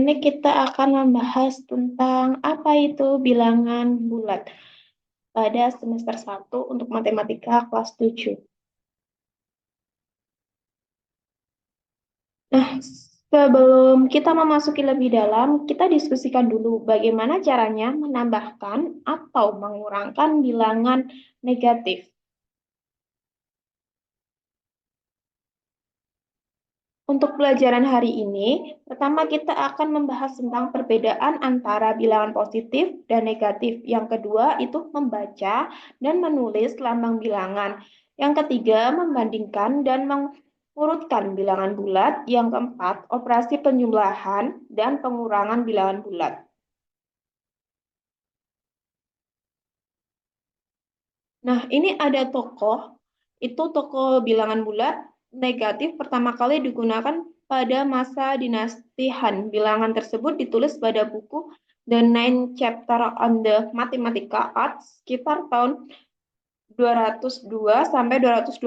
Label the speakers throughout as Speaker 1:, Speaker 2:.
Speaker 1: ini kita akan membahas tentang apa itu bilangan bulat pada semester 1 untuk matematika kelas 7. Nah, sebelum kita memasuki lebih dalam, kita diskusikan dulu bagaimana caranya menambahkan atau mengurangkan bilangan negatif. Untuk pelajaran hari ini, pertama kita akan membahas tentang perbedaan antara bilangan positif dan negatif. Yang kedua itu membaca dan menulis lambang bilangan. Yang ketiga membandingkan dan mengurutkan bilangan bulat. Yang keempat operasi penjumlahan dan pengurangan bilangan bulat. Nah, ini ada tokoh, itu tokoh bilangan bulat negatif pertama kali digunakan pada masa dinasti Han. Bilangan tersebut ditulis pada buku The Nine Chapter on the Mathematical Arts sekitar tahun 202 sampai 220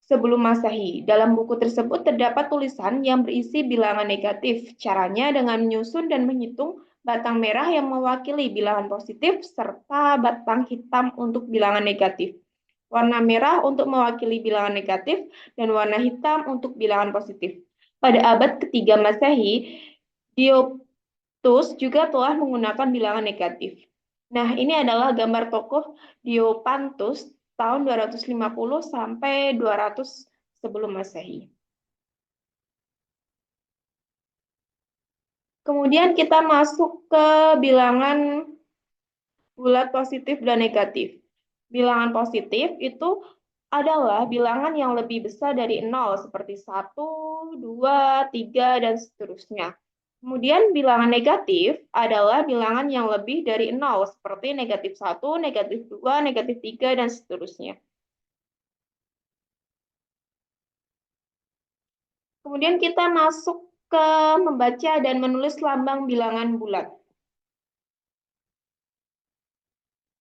Speaker 1: sebelum Masehi. Dalam buku tersebut terdapat tulisan yang berisi bilangan negatif. Caranya dengan menyusun dan menghitung batang merah yang mewakili bilangan positif serta batang hitam untuk bilangan negatif. Warna merah untuk mewakili bilangan negatif dan warna hitam untuk bilangan positif. Pada abad ketiga Masehi, Diophtus juga telah menggunakan bilangan negatif. Nah, ini adalah gambar tokoh Diopantus tahun 250 sampai 200 sebelum Masehi. Kemudian kita masuk ke bilangan bulat positif dan negatif. Bilangan positif itu adalah bilangan yang lebih besar dari 0, seperti 1, 2, 3, dan seterusnya. Kemudian bilangan negatif adalah bilangan yang lebih dari 0, seperti negatif 1, negatif 2, negatif 3, dan seterusnya. Kemudian kita masuk ke membaca dan menulis lambang bilangan bulat.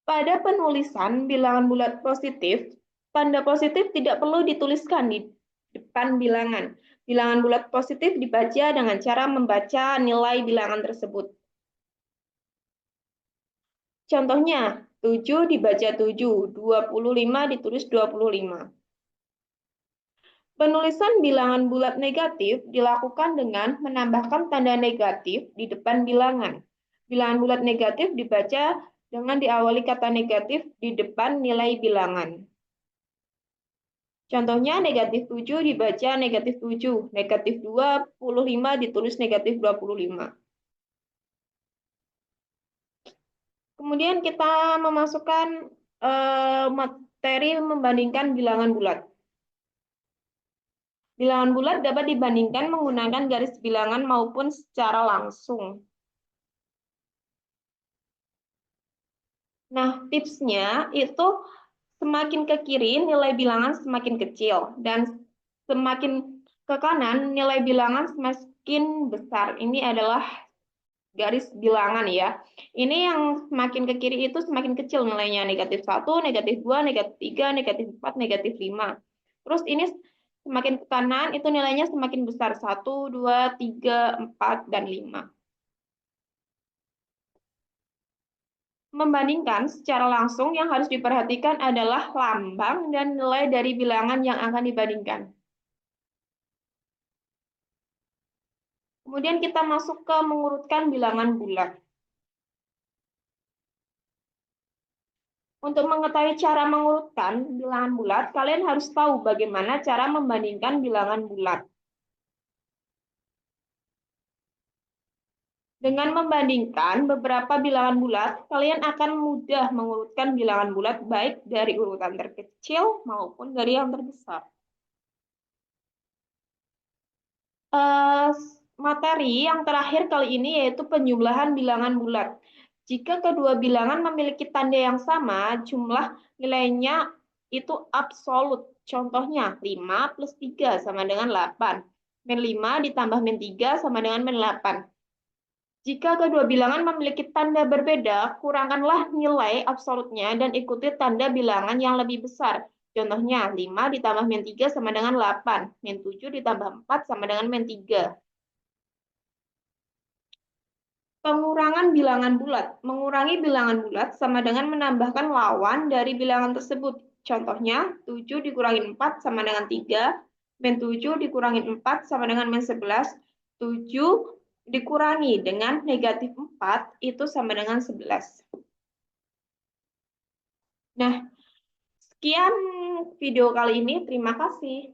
Speaker 1: Pada penulisan bilangan bulat positif, tanda positif tidak perlu dituliskan di depan bilangan. Bilangan bulat positif dibaca dengan cara membaca nilai bilangan tersebut. Contohnya, 7 dibaca 7, 25 ditulis 25. Penulisan bilangan bulat negatif dilakukan dengan menambahkan tanda negatif di depan bilangan. Bilangan bulat negatif dibaca dengan diawali kata negatif di depan nilai bilangan. Contohnya negatif 7 dibaca negatif 7, negatif 25 ditulis negatif 25. Kemudian kita memasukkan materi membandingkan bilangan bulat. Bilangan bulat dapat dibandingkan menggunakan garis bilangan maupun secara langsung. Nah, tipsnya itu semakin ke kiri nilai bilangan semakin kecil dan semakin ke kanan nilai bilangan semakin besar. Ini adalah garis bilangan ya. Ini yang semakin ke kiri itu semakin kecil nilainya, negatif 1, negatif 2, negatif 3, negatif 4, negatif 5. Terus ini semakin ke kanan itu nilainya semakin besar, 1, 2, 3, 4, dan 5. Membandingkan secara langsung yang harus diperhatikan adalah lambang dan nilai dari bilangan yang akan dibandingkan. Kemudian kita masuk ke mengurutkan bilangan bulat. Untuk mengetahui cara mengurutkan bilangan bulat, kalian harus tahu bagaimana cara membandingkan bilangan bulat. Dengan membandingkan beberapa bilangan bulat, kalian akan mudah mengurutkan bilangan bulat baik dari urutan terkecil maupun dari yang terbesar. Materi yang terakhir kali ini yaitu penjumlahan bilangan bulat. Jika kedua bilangan memiliki tanda yang sama, jumlah nilainya itu absolut. Contohnya 5 plus 3 sama dengan 8. Min 5 ditambah min 3 sama dengan min 8. Jika kedua bilangan memiliki tanda berbeda, kurangkanlah nilai absolutnya dan ikuti tanda bilangan yang lebih besar. Contohnya 5 ditambah min 3 sama dengan 8. Min 7 ditambah 4 sama dengan min 3. Pengurangan bilangan bulat. Mengurangi bilangan bulat sama dengan menambahkan lawan dari bilangan tersebut. Contohnya, 7 dikurangi 4 sama dengan 3, min 7 dikurangi 4 sama dengan min 11, 7 dikurangi dengan negatif 4 itu sama dengan 11. Nah, sekian video kali ini. Terima kasih.